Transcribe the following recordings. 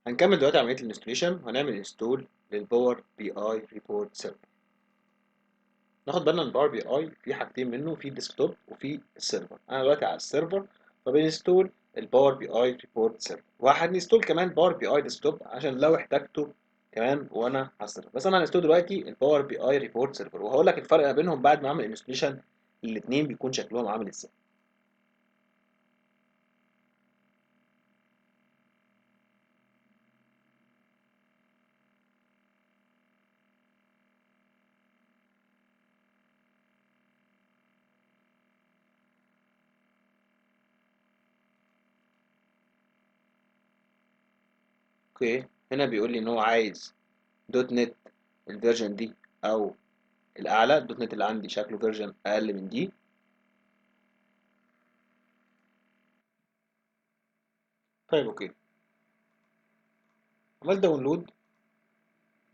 هنكمل دلوقتي عملية الانستليشن وهنعمل انستول للباور بي اي ريبورت سيرفر. ناخد بالنا ان الباور بي اي في حاجتين منه، في ديسكتوب وفي السيرفر. انا دلوقتي على السيرفر، فبنستول الباور بي اي ريبورت سيرفر، وهنستول كمان باور بي اي ديسكتوب عشان لو احتاجته كمان وانا على السيرفر. بس انا هنستول دلوقتي الباور بي اي ريبورت سيرفر، وهقول لك الفرق ما بينهم بعد ما اعمل انستليشن. الاثنين بيكون شكلهم عامل ازاي. اوكي، هنا بيقول لي ان هو عايز دوت نت الفيرجن دي او الاعلى. الدوت نت اللي عندي شكله فيرجن اقل من دي. طيب اوكي، عملت داونلود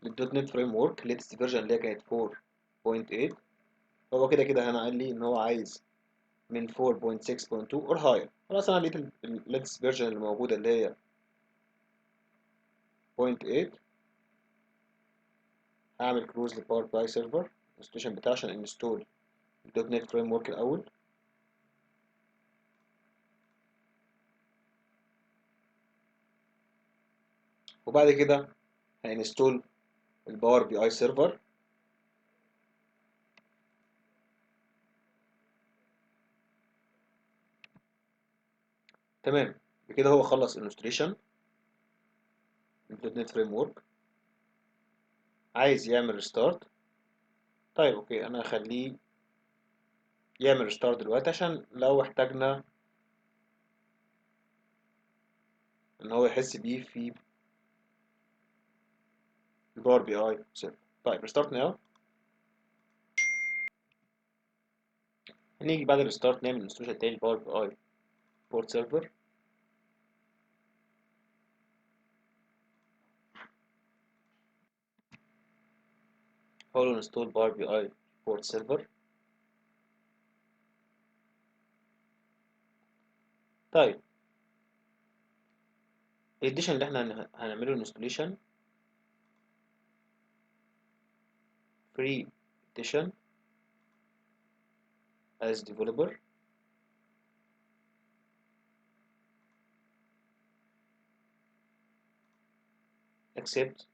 للدوت نت فريم ورك ليتست فيرجن اللي هي كانت 4.8. هو كده كده هنا قال لي ان هو عايز من 4.6.2 اور هاير. خلاص انا لقيت الليتست فيرجن اللي موجوده اللي هي 0.8. هعمل كروز للباور باي سيرفر الانستليشن بتاعي عشان انستول الدوت نت فريم ورك الاول، وبعد كده هنستول الباور بي اي سيرفر. تمام، بكده هو خلص انستليشن الدوت نت فريم ورك. عايز يعمل ريستارت. طيب اوكي، انا هخليه يعمل ريستارت دلوقتي عشان لو احتاجنا ان هو يحس بيه في الباور بي اي سيرفر. طيب ريستارت ناو. هنيجي بعد الريستارت نعمل انستوليشن تاني الباور بي اي بورت سيرفر. هقول له انستول باور بي اي بورت سيرفر. طيب الاديشن اللي احنا هنعمله انستوليشن فري اديشن as developer. accept.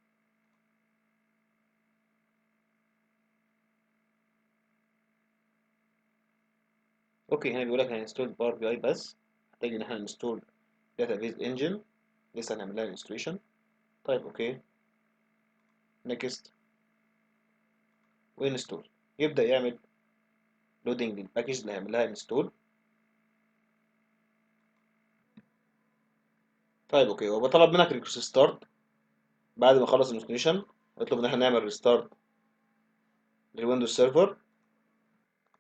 اوكي، هنا بيقول لك هنستول باور بي اي بس محتاج ان احنا نستول database engine لسه هنعمل لها انستوليشن. طيب اوكي، next وانستول. يبدأ يعمل لودنج للباكج اللي هيعمل لها انستول. طيب اوكي، هو طلب منك ريستارت بعد ما خلص الانستوليشن. اطلب ان احنا نعمل ريستارت للويندوز سيرفر.